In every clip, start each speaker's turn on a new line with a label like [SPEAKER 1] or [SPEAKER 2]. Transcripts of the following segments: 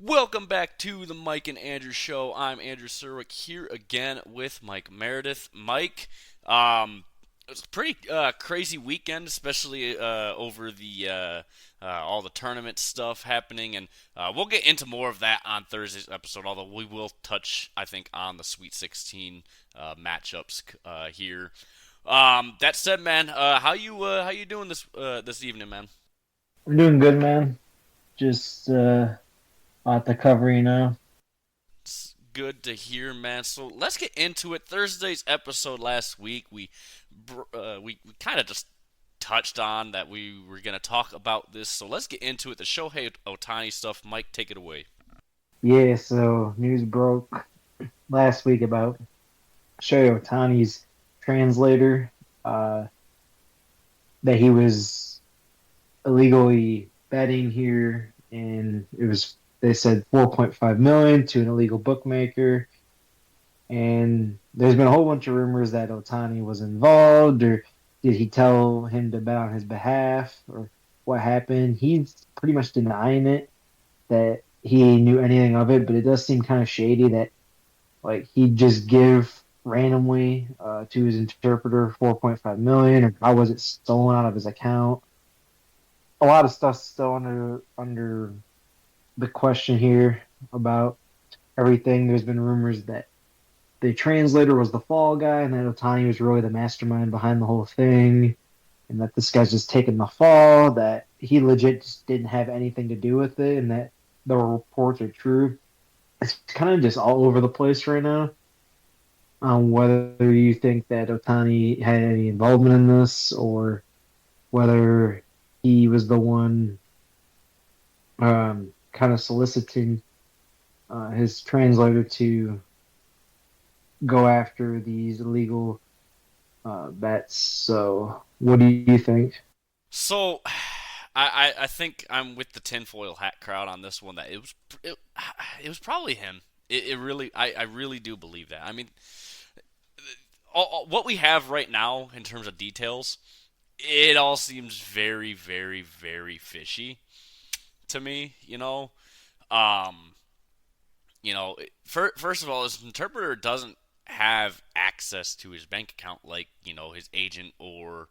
[SPEAKER 1] Welcome back to the Mike and Andrew Show. I'm Andrew Serwick here again with Mike Meredith. Mike, it was a pretty crazy weekend, especially over the all the tournament stuff happening, and we'll get into more of that on Thursday's episode. Although we will touch, I think, on the Sweet 16 matchups here. That said, man, how you doing this evening, man?
[SPEAKER 2] I'm doing good, man. Just at the cover,
[SPEAKER 1] It's good to hear, man. So let's get into it. Thursday's episode last week, we kind of just touched on that we were gonna talk about this. So let's get into it. The Shohei Otahni stuff. Mike, take it away.
[SPEAKER 2] Yeah, so news broke last week about Shohei Otahni's translator, uh, that he was illegally betting here, and they said 4.5 million to an illegal bookmaker. And there's been a whole bunch of rumors that Otani was involved, or did he tell him to bet on his behalf, or what happened? He's pretty much denying it, that he knew anything of it, but it does seem kind of shady that like he'd just give randomly to his interpreter 4.5 million, or how was it stolen out of his account? A lot of stuff's still under the question here about everything. There's been rumors that the translator was the fall guy, and that Otani was really the mastermind behind the whole thing, and that this guy's just taking the fall, that he legit just didn't have anything to do with it, and that the reports are true. It's kind of just all over the place right now. Whether you think that Otani had any involvement in this, or whether he was the one kind of soliciting his translator to go after these illegal bets. So, what do you think?
[SPEAKER 1] So, I think I'm with the tinfoil hat crowd on this one. That it was probably him. It really I really do believe that. I mean, what we have right now in terms of details, it all seems very, very, very fishy to me. Um, first of all, his interpreter doesn't have access to his bank account like his agent or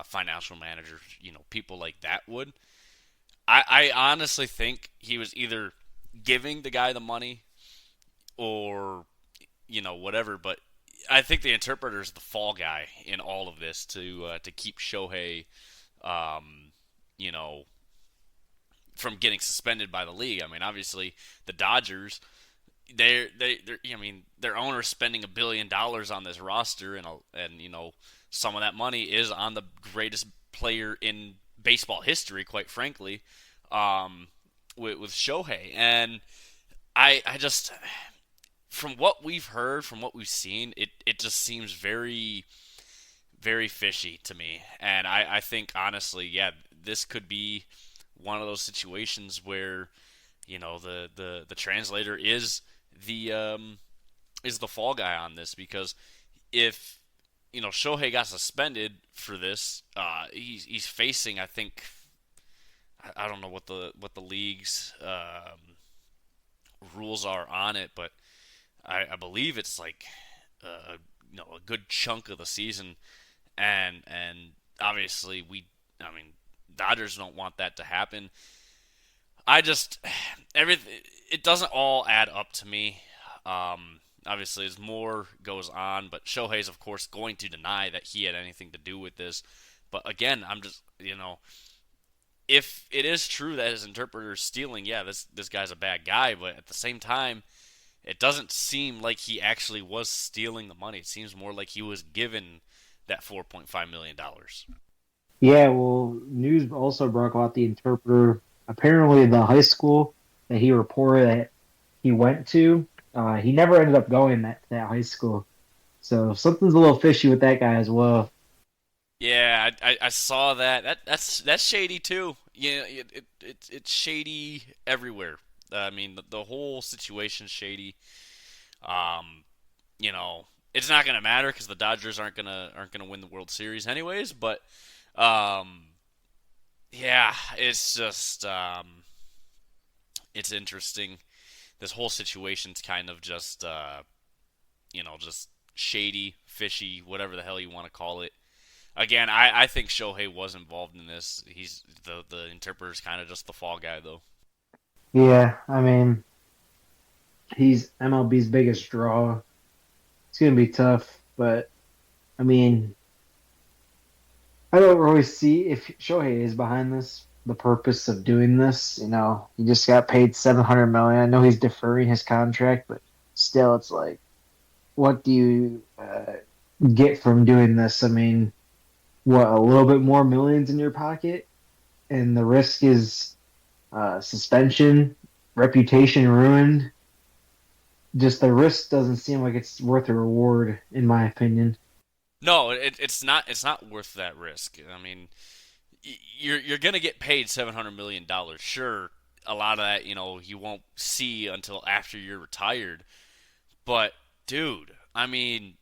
[SPEAKER 1] financial manager, people like that would. I honestly think he was either giving the guy the money or whatever, but I think the interpreter is the fall guy in all of this to keep Shohei, um, you know, from getting suspended by the league. I mean, obviously the Dodgers, I mean, their owner's spending $1 billion on this roster, and some of that money is on the greatest player in baseball history, quite frankly, with Shohei, and I just from what we've heard, from what we've seen, it just seems very, very fishy to me. And I think, honestly, yeah, this could be one of those situations where, the translator is the fall guy on this, because if Shohei got suspended for this, he's facing, I think, I don't know what the league's rules are on it, but I believe it's like a good chunk of the season, and obviously I mean, Dodgers don't want that to happen. I just everything it doesn't all add up to me. Obviously, as more goes on, but Shohei's of course going to deny that he had anything to do with this. But again, I'm just if it is true that his interpreter is stealing, yeah, this guy's a bad guy. But at the same time, it doesn't seem like he actually was stealing the money. It seems more like he was given that $4.5 million.
[SPEAKER 2] Yeah, well, news also broke about the interpreter. Apparently, the high school that he reported that he went to, he never ended up going to that high school. So something's a little fishy with that guy as well.
[SPEAKER 1] Yeah, I saw that. That's shady too. Yeah, it's shady everywhere. I mean, the whole situation's shady. Um, it's not gonna matter because the Dodgers aren't gonna win the World Series anyways. But um, yeah, it's just it's interesting. This whole situation's kind of just just shady, fishy, whatever the hell you want to call it. Again, I think Shohei was involved in this. He's the interpreter's kind of just the fall guy, though.
[SPEAKER 2] Yeah, I mean, he's MLB's biggest draw. It's gonna be tough, but I mean, I don't really see if Shohei is behind this, the purpose of doing this. He just got paid 700 million. I know he's deferring his contract, but still, it's like, what do you get from doing this? I mean, what, a little bit more millions in your pocket, and the risk is suspension, reputation ruined. Just the risk doesn't seem like it's worth the reward, in my opinion.
[SPEAKER 1] No, it's not. It's not worth that risk. I mean, you're gonna get paid $700 million. Sure, a lot of that you won't see until after you're retired. But dude, I mean,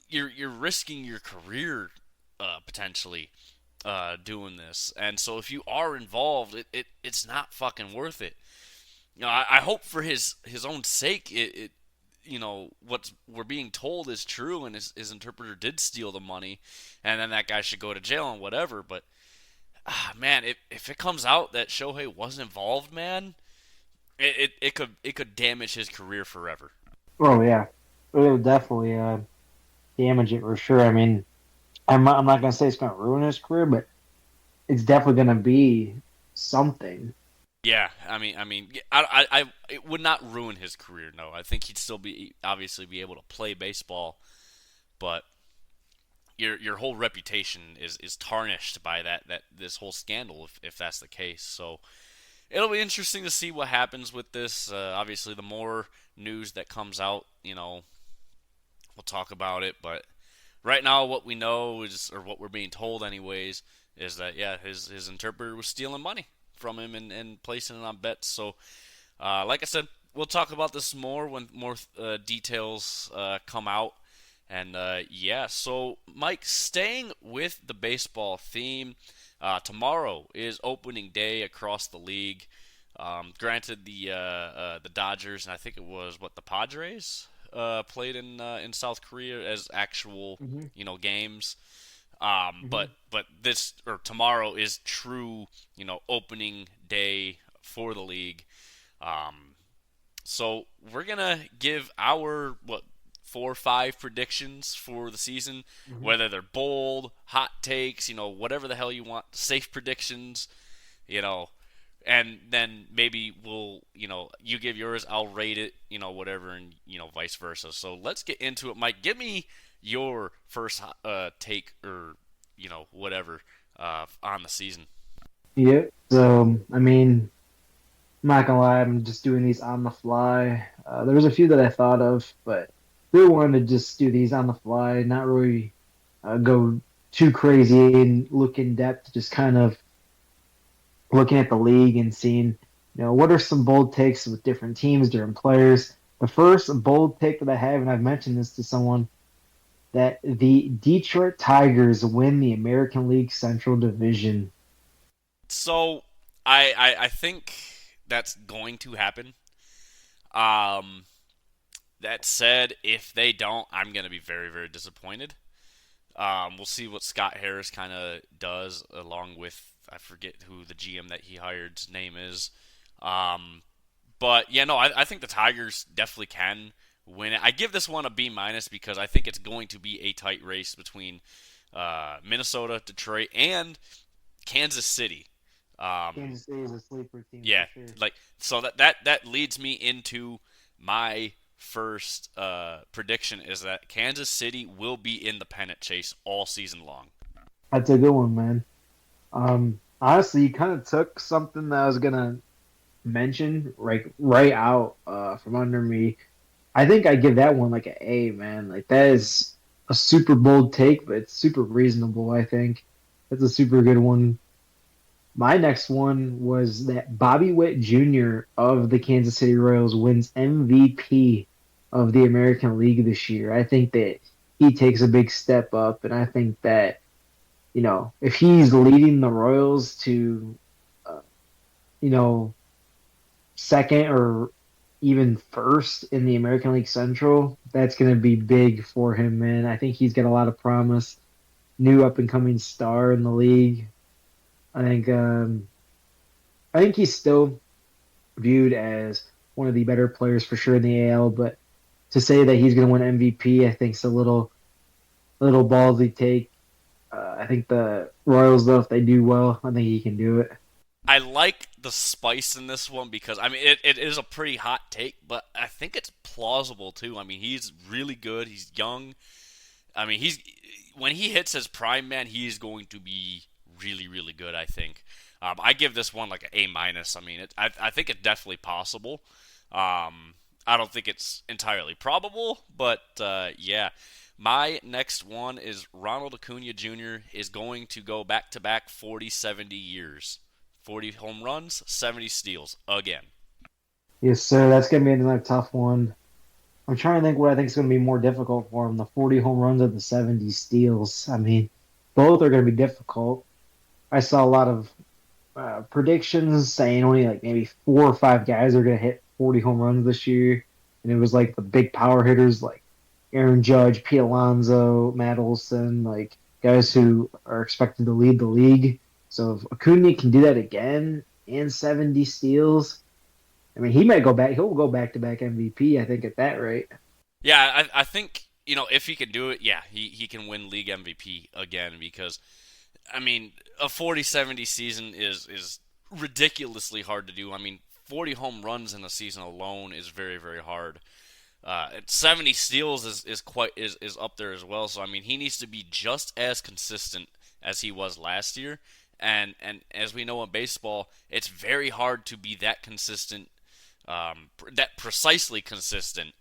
[SPEAKER 1] you're risking your career potentially doing this, and so if you are involved, it's not fucking worth it. I hope for his own sake, what we're being told is true, and his interpreter did steal the money, and then that guy should go to jail and whatever. But man, if it comes out that Shohei was involved, man, it could damage his career forever.
[SPEAKER 2] Oh yeah, it will definitely damage it for sure. I mean, I'm not gonna say it's gonna ruin his career, but it's definitely gonna be something.
[SPEAKER 1] Yeah, I mean, it would not ruin his career. No, I think he'd still be obviously be able to play baseball, but your whole reputation is tarnished by that this whole scandal if that's the case. So it'll be interesting to see what happens with this. Obviously, the more news that comes out, we'll talk about it. But right now, what we know is, or what we're being told, anyways, is that yeah, his interpreter was stealing money from him and placing it on bets. So, like I said, we'll talk about this more when more details come out. And yeah, so Mike, staying with the baseball theme, tomorrow is opening day across the league. Granted, the Dodgers and I think it was the Padres played in South Korea as actual
[SPEAKER 2] Hmm.
[SPEAKER 1] games.
[SPEAKER 2] Hmm.
[SPEAKER 1] But this or tomorrow is true opening day for the league. Um, so we're gonna give our 4 or 5 predictions for the season,
[SPEAKER 2] Hmm.
[SPEAKER 1] whether they're bold, hot takes, whatever the hell you want, safe predictions, you know, and then maybe we'll you give yours, I'll rate it, whatever, and vice versa. So let's get into it, Mike. Give me your first take or whatever on the season.
[SPEAKER 2] Yeah. So I mean, I'm not gonna lie, I'm just doing these on the fly. There was a few that I thought of, but really wanted to just do these on the fly, not really go too crazy and look in depth, just kind of looking at the league and seeing, what are some bold takes with different teams, different players. The first bold take that I have, and I've mentioned this to someone, that the Detroit Tigers win the American League Central Division.
[SPEAKER 1] So I think that's going to happen. Um, that said, if they don't, I'm gonna be very very disappointed. We'll see what Scott Harris kind of does, along with I forget who the GM that he hired's name is. Um, but yeah, no, I think the Tigers definitely can win it. I give this one a B minus because I think it's going to be a tight race between Minnesota, Detroit, and Kansas City. Um,
[SPEAKER 2] Kansas City is a sleeper team for
[SPEAKER 1] yeah,
[SPEAKER 2] sure.
[SPEAKER 1] like so that leads me into my first prediction is that Kansas City will be in the pennant chase all season long.
[SPEAKER 2] That's a good one, man. Honestly, you kind of took something that I was gonna mention right out from under me. I think I give that one like an A, man. Like that is a super bold take, but it's super reasonable. I think that's a super good one. My next one was that Bobby Witt Jr. of the Kansas City Royals wins MVP of the American League this year. I think that he takes a big step up, and I think that if he's leading the Royals to, uh, you know, second or even first in the American League Central, that's going to be big for him, man. I think he's got a lot of promise. New up and coming star in the league. I think I think he's still viewed as one of the better players for sure in the AL, but to say that he's going to win MVP, I think is a little ballsy take. I think the Royals, though, if they do well, I think he can do it.
[SPEAKER 1] I like the spice in this one because I mean it is a pretty hot take, but I think it's plausible too. I mean he's really good. He's young. I mean he's when he hits his prime, man, he's going to be really really good. I think. I give this one like an A minus. I mean I think it's definitely possible. I don't think it's entirely probable, but yeah. My next one is Ronald Acuna Jr. is going to go back to back 40 70 years. 40 home runs, 70 steals again.
[SPEAKER 2] Yes, sir. That's going to be another tough one. I'm trying to think what I think is going to be more difficult for him: the 40 home runs or the 70 steals. I mean, both are going to be difficult. I saw a lot of predictions saying only like maybe 4 or 5 guys are going to hit 40 home runs this year, and it was like the big power hitters like Aaron Judge, Pete Alonso, Matt Olson, like guys who are expected to lead the league. So if Acuna can do that again and 70 steals, I mean, he might go back. He'll go back to back MVP, I think, at that rate.
[SPEAKER 1] Yeah, I think, if he can do it, yeah, he can win league MVP again because, I mean, a 40-70 season is ridiculously hard to do. I mean, 40 home runs in a season alone is very, very hard. 70 steals is up there as well. So I mean, he needs to be just as consistent as he was last year. And as we know in baseball, it's very hard to be that consistent, that precisely consistent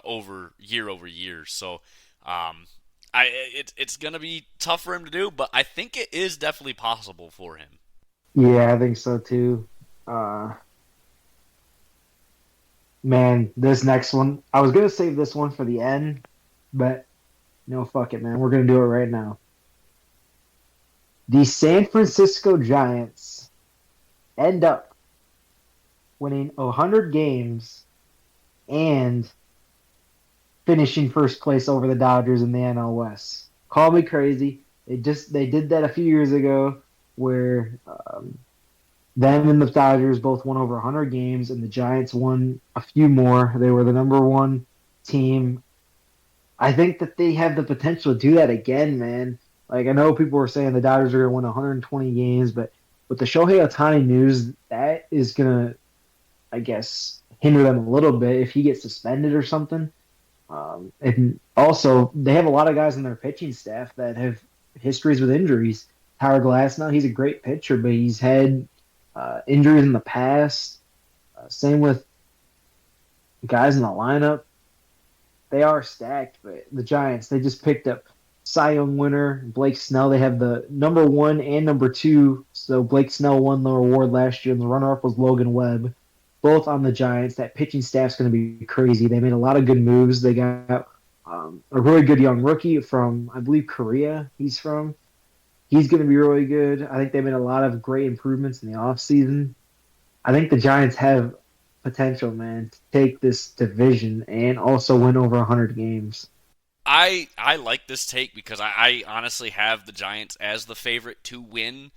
[SPEAKER 1] over year. So it's gonna be tough for him to do, but I think it is definitely possible for him.
[SPEAKER 2] Yeah, I think so too. Uh, man, this next one, I was gonna save this one for the end, but no, fuck it, man. We're gonna do it right now. The San Francisco Giants end up winning 100 games and finishing first place over the Dodgers in the NL West. Call me crazy. They did that a few years ago where them and the Dodgers both won over 100 games, and the Giants won a few more. They were the number one team. I think that they have the potential to do that again, man. Like, I know people were saying the Dodgers are going to win 120 games, but with the Shohei Otahni news, that is going to, I guess, hinder them a little bit if he gets suspended or something. And also, they have a lot of guys in their pitching staff that have histories with injuries. Tyler Glasnow, he's a great pitcher, but he's had injuries in the past. Same with guys in the lineup. They are stacked, but the Giants, they just picked up Cy Young winner Blake Snell. They have the number one and number two. So Blake Snell won the award last year, and the runner-up was Logan Webb. Both on the Giants. That pitching staff's going to be crazy. They made a lot of good moves. They got a really good young rookie from, I believe, Korea. He's from. He's going to be really good. I think they made a lot of great improvements in the offseason. I think the Giants have potential, man, to take this division and also win over 100 games.
[SPEAKER 1] I like this take because I honestly have the Giants as the favorite to win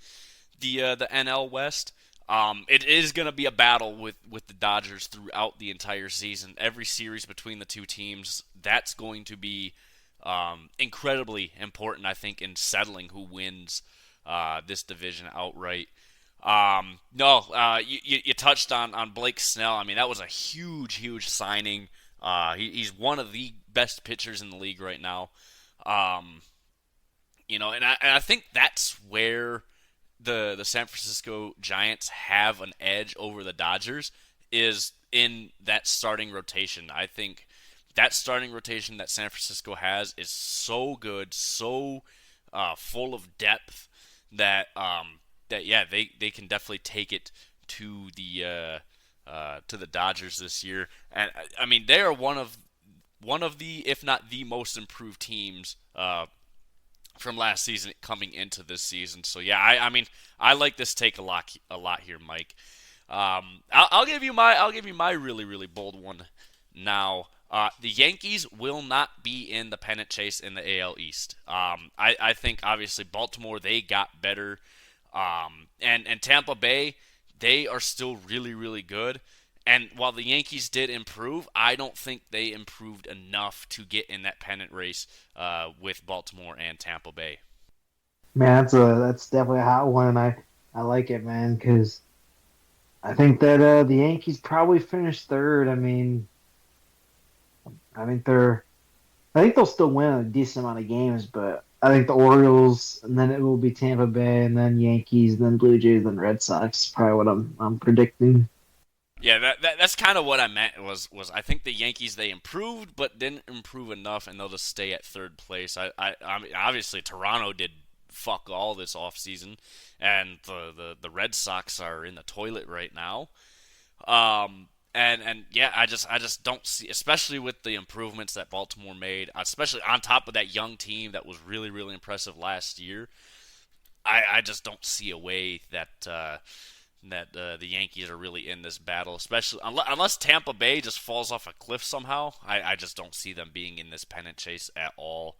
[SPEAKER 1] the NL West. It is going to be a battle with the Dodgers throughout the entire season. Every series between the two teams, that's going to be incredibly important, I think, in settling who wins this division outright. No, you touched on Blake Snell. I mean, that was a huge, huge signing. He's one of the best pitchers in the league right now. And I think that's where the San Francisco Giants have an edge over the Dodgers is in that starting rotation. I think that starting rotation that San Francisco has is so good, so full of depth that yeah, they can definitely take it to the Dodgers this year. And I mean, they are one of the, if not the most improved teams from last season coming into this season. So yeah, I mean, I like this take a lot here, Mike. I'll give you my really really bold one now. The Yankees will not be in the pennant chase in the AL East. I think obviously Baltimore they got better, and Tampa Bay they are still really really good. And while the Yankees did improve, I don't think they improved enough to get in that pennant race with Baltimore and Tampa Bay.
[SPEAKER 2] Man, that's definitely a hot one, and I like it, man, because I think that the Yankees probably finished third. I think I think they'll still win a decent amount of games, but I think the Orioles, and then it will be Tampa Bay, and then Yankees, then Blue Jays, then Red Sox. Probably what I'm predicting.
[SPEAKER 1] Yeah, that's kind of what I meant was I think the Yankees they improved but didn't improve enough and they'll just stay at third place. I mean obviously Toronto did fuck all this offseason and the Red Sox are in the toilet right now. And yeah, I just don't see, especially with the improvements that Baltimore made, especially on top of that young team that was really really impressive last year. I just don't see a way that the Yankees are really in this battle, especially unless Tampa Bay just falls off a cliff somehow. I just don't see them being in this pennant chase at all.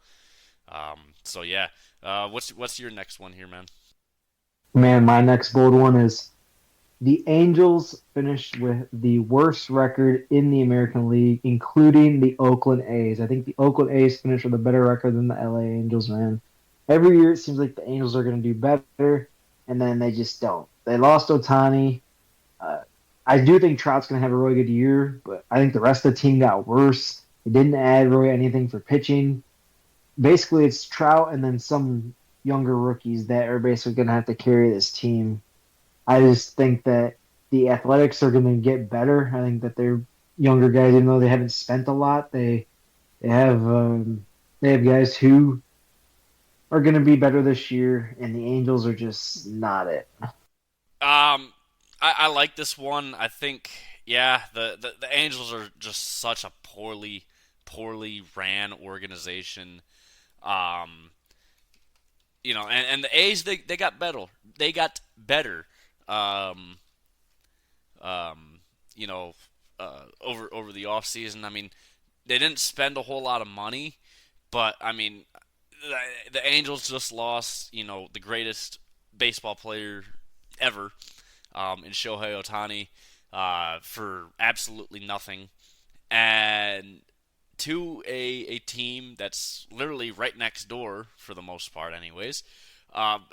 [SPEAKER 1] So yeah, what's your next one here, man?
[SPEAKER 2] Man, my next bold one is the Angels finished with the worst record in the American League, including the Oakland A's. I think the Oakland A's finished with a better record than the LA Angels, man. Every year it seems like the Angels are going to do better, and then they just don't. They lost Otani. Uh, I do think Trout's going to have a really good year, but I think the rest of the team got worse. They didn't add really anything for pitching. Basically, it's Trout and then some younger rookies that are basically going to have to carry this team. I just think that the Athletics are going to get better. I think that they're younger guys, even though they haven't spent a lot, they have they have guys who are going to be better this year, and the Angels are just not it.
[SPEAKER 1] I like this one. I think yeah, the Angels are just such a poorly ran organization. Um, and the A's they got better. They got better. Um, um, over the off season. I mean, they didn't spend a whole lot of money, but I mean, the Angels just lost the greatest baseball player ever in Shohei Otahni for absolutely nothing, and to a team that's literally right next door for the most part, anyways. Um,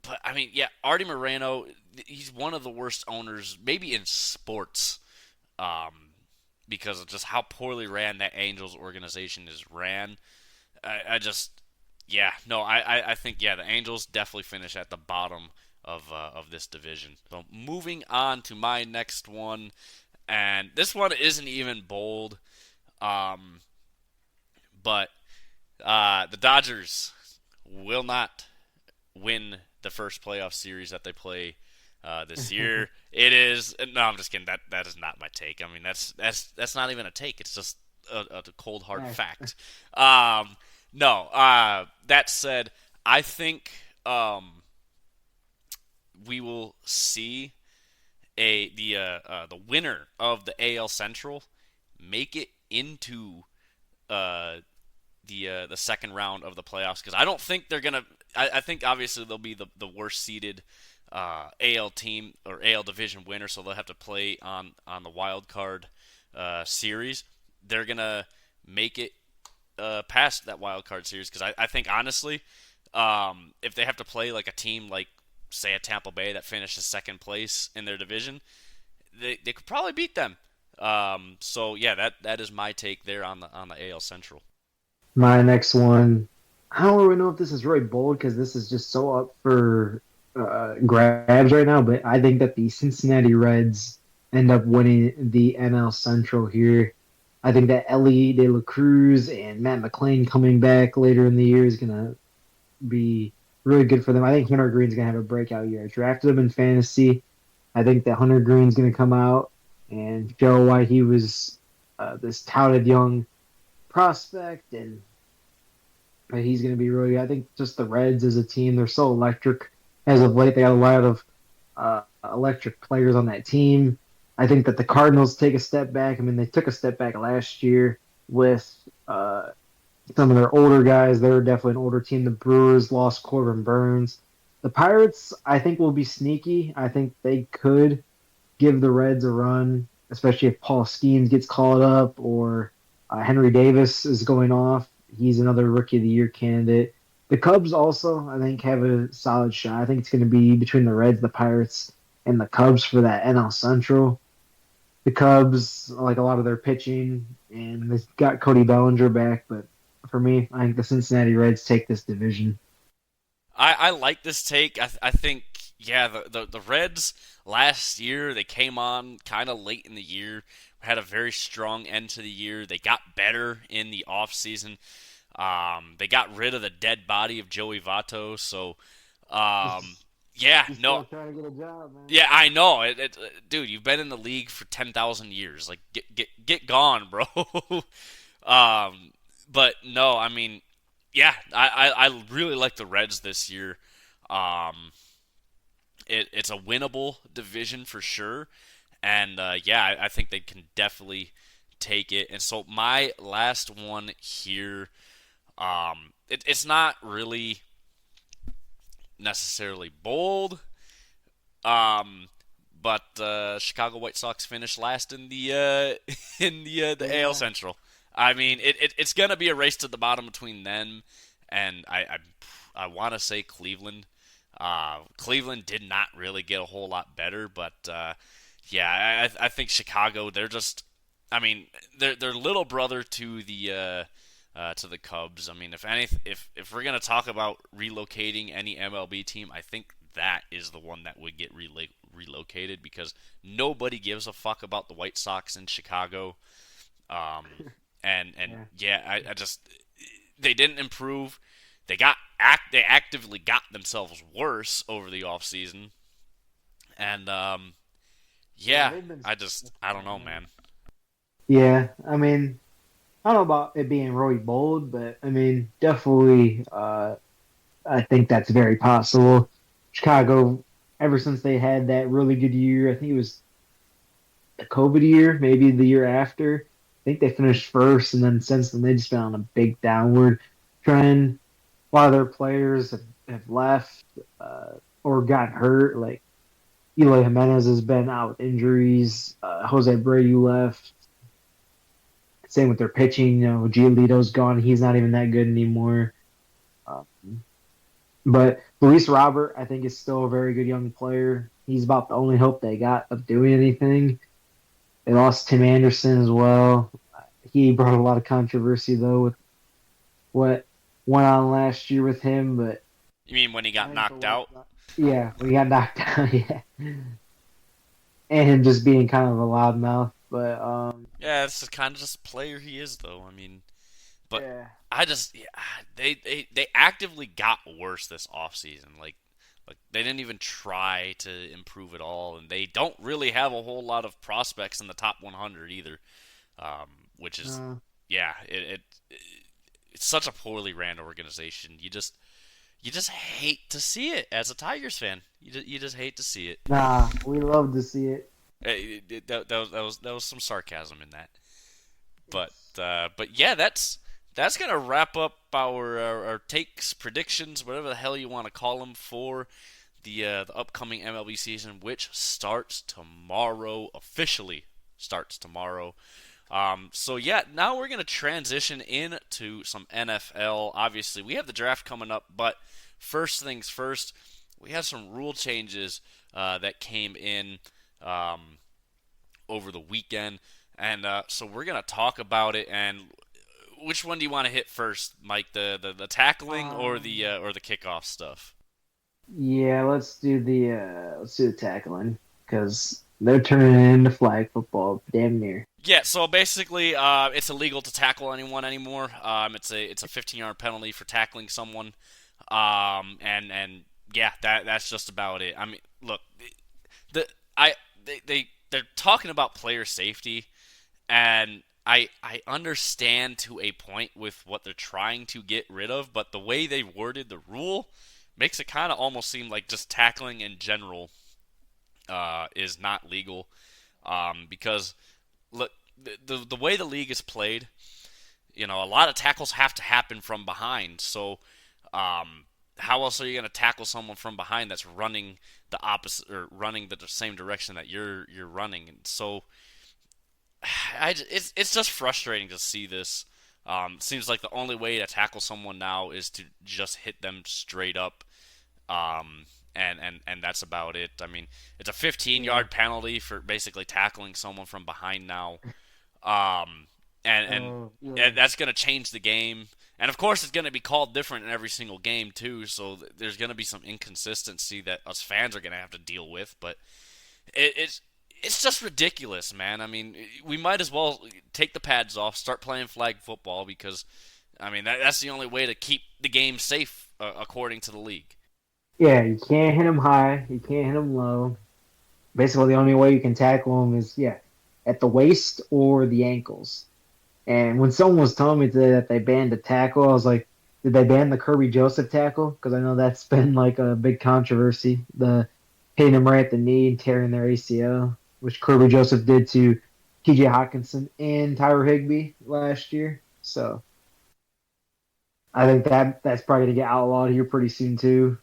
[SPEAKER 1] but I mean, yeah, Artie Moreno, he's one of the worst owners, maybe in sports, um, because of just how poorly ran that Angels organization is ran. I just, yeah, no, I think yeah, the Angels definitely finish at the bottom of this division. So moving on to my next one, and this one isn't even bold, um, but the Dodgers will not win the first playoff series that they play this year. It is no, I'm just kidding. That is not my take. I mean, that's not even a take. It's just a cold hard fact. No. That said, I think we will see the winner of the AL Central make it into the second round of the playoffs because I don't think they're gonna. I think obviously they'll be the worst seeded AL team or AL division winner, so they'll have to play on the wild card series. They're gonna make it past that wild card series because I think honestly, if they have to play like a team like say a Tampa Bay that finishes second place in their division, they could probably beat them. So yeah, that is my take there on the AL Central.
[SPEAKER 2] My next one, I don't really know if this is really bold because this is just so up for grabs right now, but I think that the Cincinnati Reds end up winning the NL Central here. I think that Ellie De La Cruz and Matt McClain coming back later in the year is going to be really good for them. I think Hunter Green's going to have a breakout year. I drafted him in fantasy. I think that Hunter Green's going to come out and show why he was this touted young prospect, and he's going to be really. I think just the Reds as a team, they're so electric as of late. They got a lot of electric players on that team. I think that the Cardinals take a step back. I mean, they took a step back last year with some of their older guys. They're definitely an older team. The Brewers lost Corbin Burns. The Pirates, I think, will be sneaky. I think they could give the Reds a run, especially if Paul Skeens gets called up or Henry Davis is going off. He's another Rookie of the Year candidate. The Cubs also, I think, have a solid shot. I think it's going to be between the Reds, the Pirates, and the Cubs for that NL Central. The Cubs, like a lot of their pitching, and they've got Cody Bellinger back, but for me, I think the Cincinnati Reds take this division.
[SPEAKER 1] I like this take. I think, yeah, the Reds last year, they came on kind of late in the year, had a very strong end to the year. They got better in the offseason. They got rid of the dead body of Joey Votto, so yeah,
[SPEAKER 2] He's
[SPEAKER 1] no,
[SPEAKER 2] still trying to get a job, man.
[SPEAKER 1] yeah, I know. Dude, you've been in the league for 10,000 years. Like, get gone, bro. But no, I mean, yeah, I really like the Reds this year. Um, it's a winnable division for sure, and yeah, I think they can definitely take it. And so my last one here, it's not really necessarily bold. Um, but Chicago White Sox finished last in the the AL
[SPEAKER 2] Yeah.
[SPEAKER 1] Central. I mean, it's gonna be a race to the bottom between them and I want to say Cleveland. Cleveland did not really get a whole lot better, but yeah, I think Chicago. They're just, I mean, they're little brother to the Cubs. I mean, if we're gonna talk about relocating any MLB team, I think that is the one that would get relocated because nobody gives a fuck about the White Sox in Chicago. Um, and
[SPEAKER 2] Yeah.
[SPEAKER 1] yeah, I just they didn't improve. They actively got themselves worse over the offseason. And
[SPEAKER 2] Yeah,
[SPEAKER 1] yeah,
[SPEAKER 2] they've been
[SPEAKER 1] I don't know, man.
[SPEAKER 2] Yeah, I mean, I don't know about it being really bold, but I mean, definitely, I think that's very possible. Chicago, ever since they had that really good year, I think it was the COVID year, maybe the year after. I think they finished first, and then since then they just been on a big downward trend. A lot of their players have left or got hurt. Like Eloy Jimenez has been out with injuries. Jose Abreu left. Same with their pitching. You know, Giolito's gone. He's not even that good anymore. Um, but Luis Robert, I think, is still a very good young player. He's about the only hope they got of doing anything. They lost Tim Anderson as well. He brought a lot of controversy though with what went on last year with him. But
[SPEAKER 1] You mean when he
[SPEAKER 2] I
[SPEAKER 1] got
[SPEAKER 2] think the
[SPEAKER 1] knocked
[SPEAKER 2] White
[SPEAKER 1] out?
[SPEAKER 2] Sox, yeah, we got knocked out. Yeah, and him just being kind of a loudmouth. But
[SPEAKER 1] Yeah, it's just kind of just a player he is, though. I mean, but
[SPEAKER 2] yeah,
[SPEAKER 1] I just yeah, they actively got worse this offseason. Like they didn't even try to improve at all, and they don't really have a whole lot of prospects in the top 100 either. Which is
[SPEAKER 2] uh,
[SPEAKER 1] yeah, it's such a poorly ran organization. You just hate to see it as a Tigers fan. You just hate to see it.
[SPEAKER 2] nah, we love to see it.
[SPEAKER 1] That was some sarcasm in that. But
[SPEAKER 2] It's
[SPEAKER 1] but yeah, that's gonna wrap up our takes, predictions, whatever the hell you want to call them for the upcoming MLB season, which starts tomorrow. Officially starts tomorrow. So yeah, now we're gonna transition into some NFL. Obviously, we have the draft coming up, but first things first, we have some rule changes that came in over the weekend, and so we're gonna talk about it. And which one do you want to hit first, Mike? The tackling or the kickoff stuff?
[SPEAKER 2] yeah. Let's do the tackling because they're turning it into flag football, damn near.
[SPEAKER 1] Yeah, so basically, it's illegal to tackle anyone anymore. It's a 15-yard penalty for tackling someone. And yeah, that's just about it. I mean, look, the I they're talking about player safety, and I understand to a point with what they're trying to get rid of, but the way they worded the rule makes it kind of almost seem like just tackling in general is not legal, because look, the way the league is played, a lot of tackles have to happen from behind. So, how else are you going to tackle someone from behind that's running the opposite or running the same direction that you're running? And so, it's just frustrating to see this. Seems like the only way to tackle someone now is to just hit them straight up, and that's about it. I mean, it's a 15
[SPEAKER 2] Yeah.
[SPEAKER 1] yard penalty for basically tackling someone from behind now. Um,
[SPEAKER 2] Yeah.
[SPEAKER 1] and that's going to change the game. And of course, it's going to be called different in every single game too. So there's going to be some inconsistency that us fans are going to have to deal with. But it's just ridiculous, man. I mean, we might as well take the pads off, start playing flag football because, I mean, that's the only way to keep the game safe, according to the league.
[SPEAKER 2] Yeah, you can't hit him high. You can't hit him low. Basically, the only way you can tackle him is, yeah, at the waist or the ankles. And when someone was telling me today that they banned the tackle, I was like, did they ban the Kirby Joseph tackle? Because I know that's been like a big controversy. The hitting him right at the knee and tearing their ACL, which Kirby Joseph did to TJ Hawkinson and Tyler Higbee last year. So I think that's probably going to get outlawed here pretty soon too.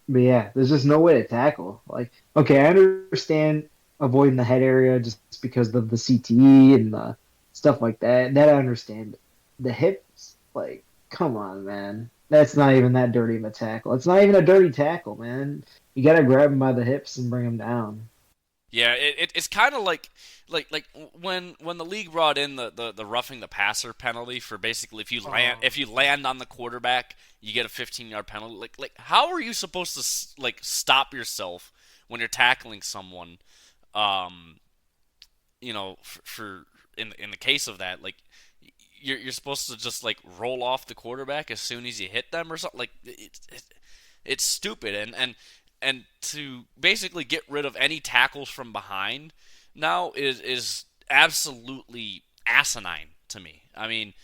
[SPEAKER 2] But yeah, there's just no way to tackle. Like, okay, I understand avoiding the head area just because of the CTE and the stuff like that. That I understand. The hips, like, come on, man. That's not even that dirty of a tackle. It's not even a dirty tackle, man. You gotta grab him by the hips and bring him down.
[SPEAKER 1] Yeah, it's kind of like when the league brought in the roughing the passer penalty for basically
[SPEAKER 2] Oh,
[SPEAKER 1] if you land on the quarterback you get a 15-yard penalty. Like how are you supposed to like stop yourself when you're tackling someone? Um, for in the case of that, like you're supposed to just like roll off the quarterback as soon as you hit them or something. Like it's stupid, and to basically get rid of any tackles from behind now is absolutely asinine to me. I mean,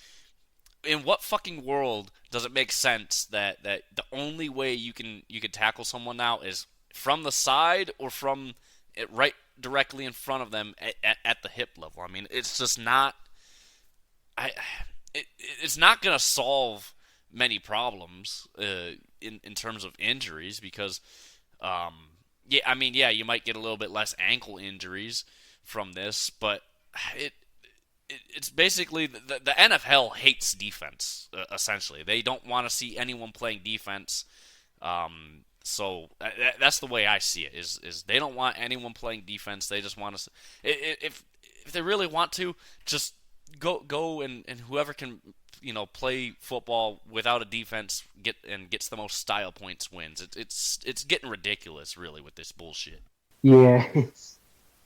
[SPEAKER 1] in what fucking world does it make sense that the only way you can tackle someone now is from the side or from it right directly in front of them at the hip level? I mean, it's just not. I it's not gonna solve many problems in terms of injuries because um, yeah, I mean, yeah, you might get a little bit less ankle injuries from this, but it, it's basically the NFL hates defense. Essentially, they don't want to see anyone playing defense. So that's the way I see it. Is they don't want anyone playing defense. They just want to. If they really want to, just go and whoever can play football without a defense gets the most style points wins. It's getting ridiculous really with this bullshit.
[SPEAKER 2] yeah, it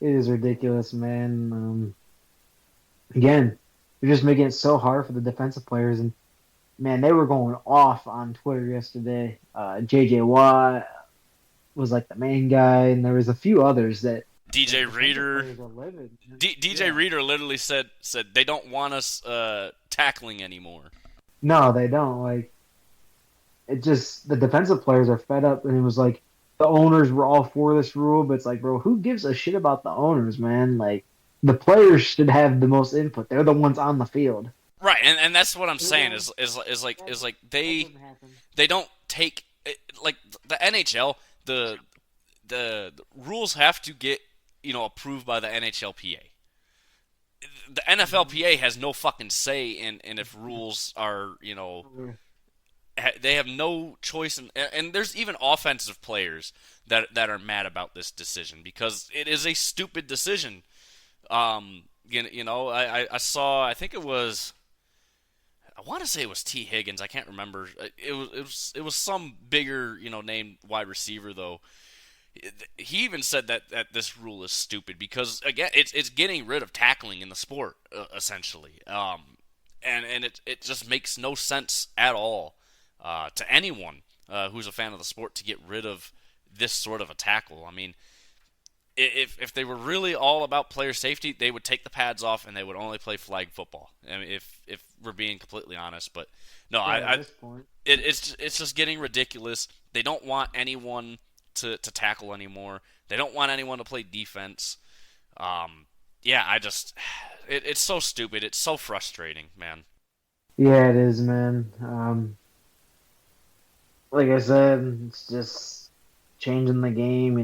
[SPEAKER 2] is ridiculous, man. Again, they're just making it so hard for the defensive players, and man, they were going off on Twitter yesterday. JJ Watt was like the main guy, and there was a few others that
[SPEAKER 1] DJ
[SPEAKER 2] defensive
[SPEAKER 1] Reader
[SPEAKER 2] players are livid.
[SPEAKER 1] DJ
[SPEAKER 2] Yeah,
[SPEAKER 1] Reader literally said they don't want us tackling anymore.
[SPEAKER 2] no, they don't. Like it just the defensive players are fed up, and it was like the owners were all for this rule, but it's like, bro, who gives a shit about the owners, man? Like the players should have the most input. They're the ones on the field.
[SPEAKER 1] Right, and that's what I'm
[SPEAKER 2] They're the
[SPEAKER 1] saying
[SPEAKER 2] ones
[SPEAKER 1] is like
[SPEAKER 2] that doesn't happen.
[SPEAKER 1] they don't take like the NHL the rules have to get approved by the NHLPA. The NFLPA has no fucking say in if rules are they have no choice and there's even offensive players that are mad about this decision because it is a stupid decision. I saw I think it was I want to say it was T Higgins. I can't remember. It was some bigger named wide receiver though. He even said that this rule is stupid because again it's getting rid of tackling in the sport essentially. And it just makes no sense at all to anyone who's a fan of the sport to get rid of this sort of a tackle. I mean, if they were really all about player safety, they would take the pads off and they would only play flag football. I mean, if we're being completely honest, but no,
[SPEAKER 2] Yeah, at this point.
[SPEAKER 1] it's just getting ridiculous. They don't want anyone to tackle anymore. They don't want anyone to play defense. Yeah, it's so stupid. It's so frustrating, man.
[SPEAKER 2] Yeah, it is, man. Like I said, it's just changing the game.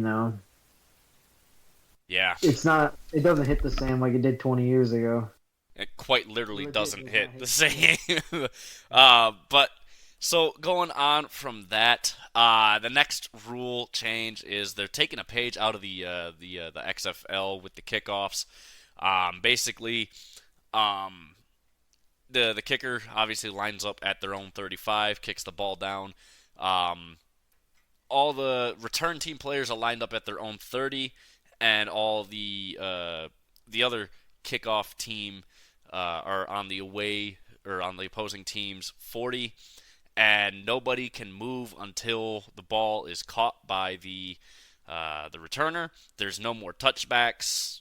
[SPEAKER 1] Yeah,
[SPEAKER 2] It's not. It doesn't hit the same like it did 20 years ago.
[SPEAKER 1] it quite
[SPEAKER 2] It
[SPEAKER 1] literally
[SPEAKER 2] legit
[SPEAKER 1] doesn't
[SPEAKER 2] does not
[SPEAKER 1] hit the
[SPEAKER 2] hit the same.
[SPEAKER 1] same. But so going on from that, the next rule change is they're taking a page out of the XFL with the kickoffs. Basically, um, the kicker obviously lines up at their own 35, kicks the ball down. Um, all the return team players are lined up at their own 30, and all the other kickoff team are on the away or on the opposing team's 40, and nobody can move until the ball is caught by the returner. There's no more touchbacks.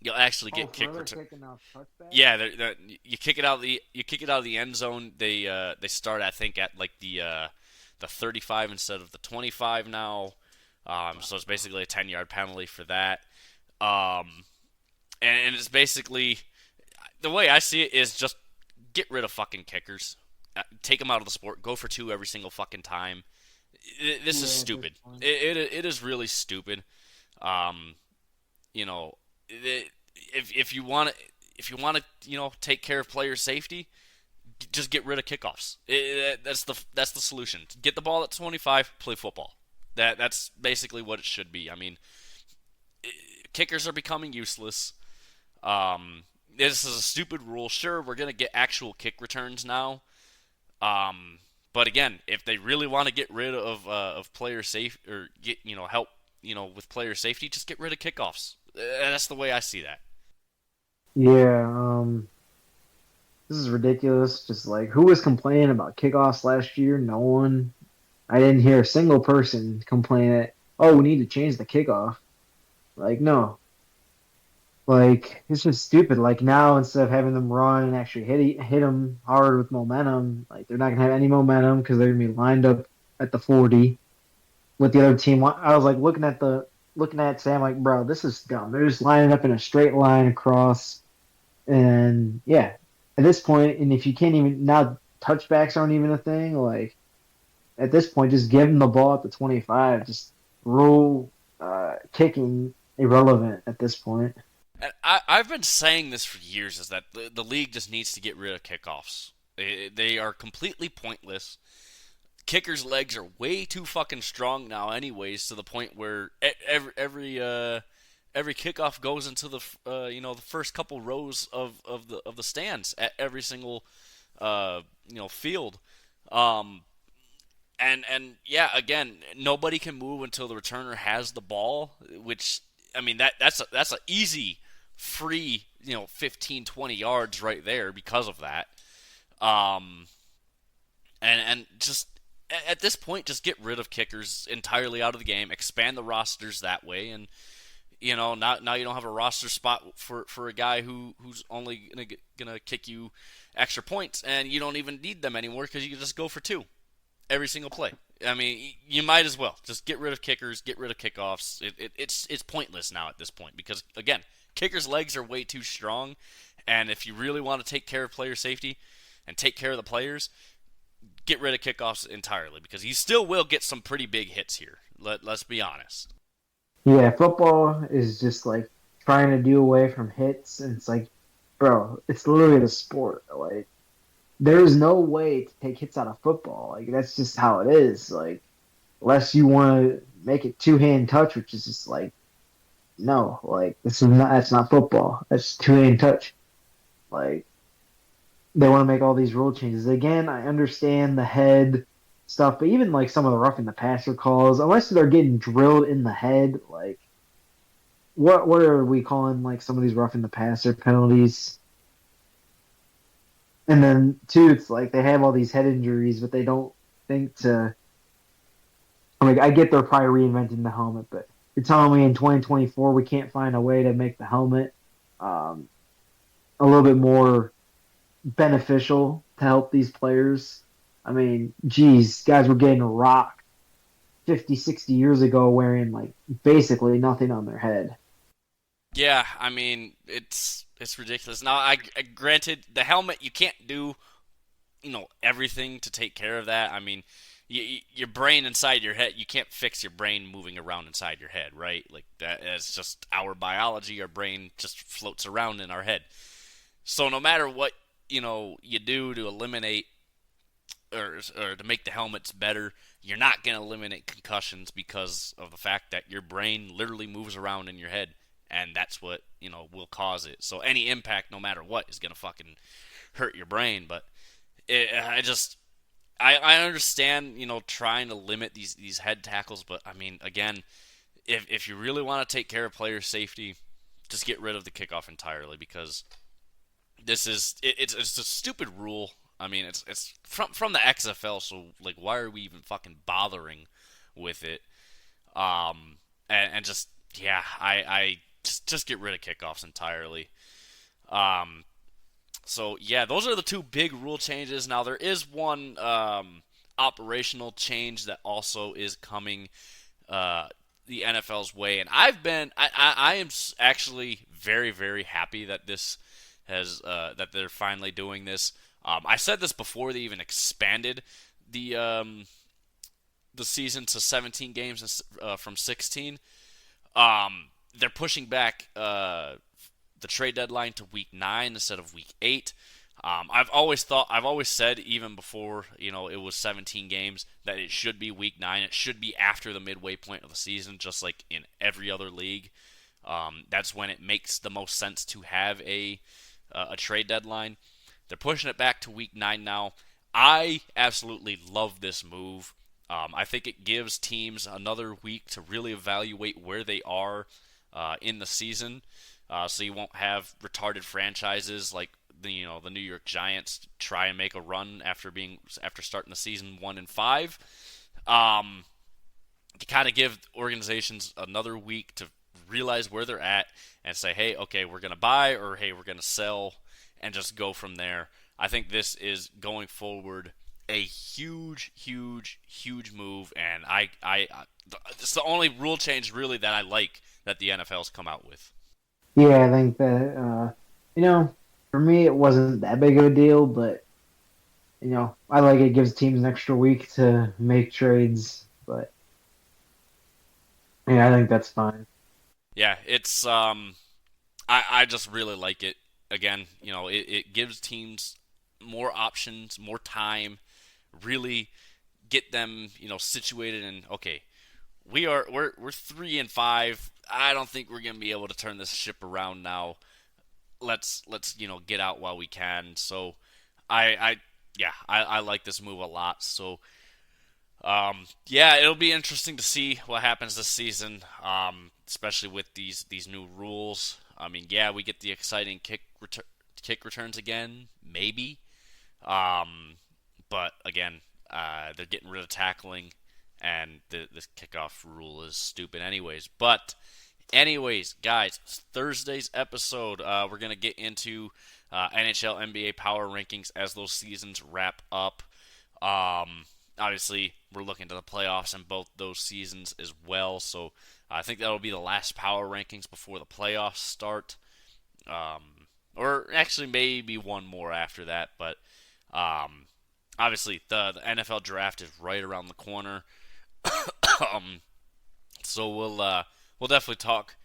[SPEAKER 1] You'll actually
[SPEAKER 2] Oh,
[SPEAKER 1] get kick
[SPEAKER 2] further
[SPEAKER 1] return.
[SPEAKER 2] kicking off touchback.
[SPEAKER 1] Yeah, you kick it out of the end zone. They start I think at like the 35 instead of the 25 now. So it's basically a 10-yard penalty for that. Um, and it's basically the way I see it is just get rid of fucking kickers. Take them out of the sport. Go for two every single fucking time. This is
[SPEAKER 2] Yeah, at this
[SPEAKER 1] stupid.
[SPEAKER 2] point.
[SPEAKER 1] It is really stupid. Um, you know, if you want to take care of player safety, just get rid of kickoffs. That's the solution. Get the ball at 25, play football. That's basically what it should be. I mean, kickers are becoming useless. This is a stupid rule. Sure, we're gonna get actual kick returns now. But again, if they really want to get rid of player safe or get help with player safety, just get rid of kickoffs. That's the way I see that.
[SPEAKER 2] Yeah. This is ridiculous. Just like who was complaining about kickoffs last year? No one. I didn't hear a single person complain that. Oh, we need to change the kickoff. Like no. Like it's just stupid. Like now, instead of having them run and actually hit them hard with momentum, like they're not gonna have any momentum because they're gonna be lined up at the 40 with the other team. I was like looking at Sam like, bro, this is dumb. They're just lining up in a straight line across, and yeah, at this point, and if you can't even now, touchbacks aren't even a thing. Like at this point, just give them the ball at the 25. Just rule kicking irrelevant at this point.
[SPEAKER 1] And I've been saying this for years, is that the league just needs to get rid of kickoffs. They are completely pointless. Kickers' legs are way too fucking strong now, anyways, to the point where every kickoff goes into the first couple rows of the stands at every single field. Um, and yeah, again, nobody can move until the returner has the ball, which I mean that's a easy free 15 20 yards right there because of that. Um, and just at this point, just get rid of kickers entirely out of the game. Expand the rosters that way, and now you don't have a roster spot for a guy who's only gonna kick you extra points, and you don't even need them anymore because you can just go for two every single play. I mean, you might as well just get rid of kickers, get rid of kickoffs. It's pointless now at this point because again, kickers' legs are way too strong, and if you really want to take care of player safety and take care of the players, get rid of kickoffs entirely because you still will get some pretty big hits here. Let's be honest.
[SPEAKER 2] Yeah, football is just like trying to do away from hits, and it's like, bro, it's literally the sport. Like, there is no way to take hits out of football. Like, that's just how it is. Like, unless you want to make it two-hand touch, which is just like, no, like that's not football. That's two-hand touch. Like, they want to make all these rule changes. Again, I understand the head stuff, but even like some of the roughing the passer calls, unless they're getting drilled in the head, like what are we calling like some of these roughing the passer penalties? And then too, it's like they have all these head injuries, but they don't think to. I mean, I get they're probably reinventing the helmet, but you're telling me in 2024 we can't find a way to make the helmet um, a little bit more beneficial to help these players. I mean, geez, guys were getting rocked 50, 60 years ago wearing like basically nothing on their head.
[SPEAKER 1] Yeah, I mean it's ridiculous. Now, I granted the helmet you can't do everything to take care of that. I mean, your brain inside your head, you can't fix your brain moving around inside your head, right? Like that's just our biology. Our brain just floats around in our head. So no matter what you do to eliminate or to make the helmets better, you're not going to eliminate concussions because of the fact that your brain literally moves around in your head, and that's what will cause it. So any impact, no matter what, is going to fucking hurt your brain. But I understand trying to limit these head tackles, but I mean again, if you really want to take care of player safety, just get rid of the kickoff entirely because it's a stupid rule. I mean, it's from the XFL, so like, why are we even fucking bothering with it? And just yeah, I just get rid of kickoffs entirely. Um, so yeah, those are the two big rule changes. Now there is one operational change that also is coming the NFL's way, and I am actually very very happy that this has that they're finally doing this. I said this before they even expanded the season to 17 games from 16. They're pushing back the trade deadline to week 9 instead of week 8. I've always said, even before it was 17 games, that it should be week 9. It should be after the midway point of the season, just like in every other league. That's when it makes the most sense to have a trade deadline. They're pushing it back to week 9 now. I absolutely love this move. I think it gives teams another week to really evaluate where they are in the season, so you won't have retarded franchises like the New York Giants try and make a run after starting the season 1-5. You kind of give organizations another week to realize where they're at and say, hey, okay, we're gonna buy, or hey, we're gonna sell, and just go from there. I think this is going forward a huge, huge, huge move, and it's the only rule change really that I like that the NFL's come out with.
[SPEAKER 2] Yeah, I think that for me it wasn't that big of a deal, but I like it gives teams an extra week to make trades, but yeah, I think that's fine.
[SPEAKER 1] Yeah, it's I just really like it. Again, it gives teams more options, more time, really get them, situated in okay, we're 3-5. I don't think we're gonna be able to turn this ship around now. Let's get out while we can. So I yeah, I like this move a lot. So yeah, it'll be interesting to see what happens this season, especially with these new rules. I mean, yeah, we get the exciting kick returns again, maybe. But again, they're getting rid of tackling, and this kickoff rule is stupid, anyways. But anyways, guys, Thursday's episode, we're gonna get into NHL, NBA power rankings as those seasons wrap up. Obviously, we're looking to the playoffs in both those seasons as well. So I think that'll be the last power rankings before the playoffs start. Or actually, maybe one more after that. But obviously, the NFL draft is right around the corner. So we'll definitely talk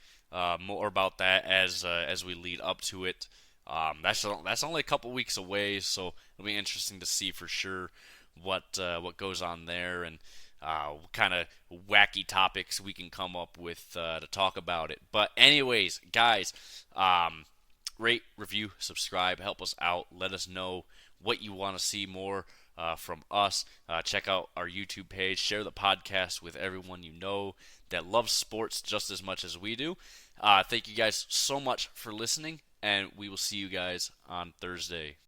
[SPEAKER 1] more about that as we lead up to it. That's only a couple weeks away, so it'll be interesting to see for sure what goes on there, and what kind of wacky topics we can come up with to talk about it. But anyways, guys, rate, review, subscribe, help us out. Let us know what you want to see more from us. Check out our YouTube page. Share the podcast with everyone you know that loves sports just as much as we do. Thank you guys so much for listening, and we will see you guys on Thursday.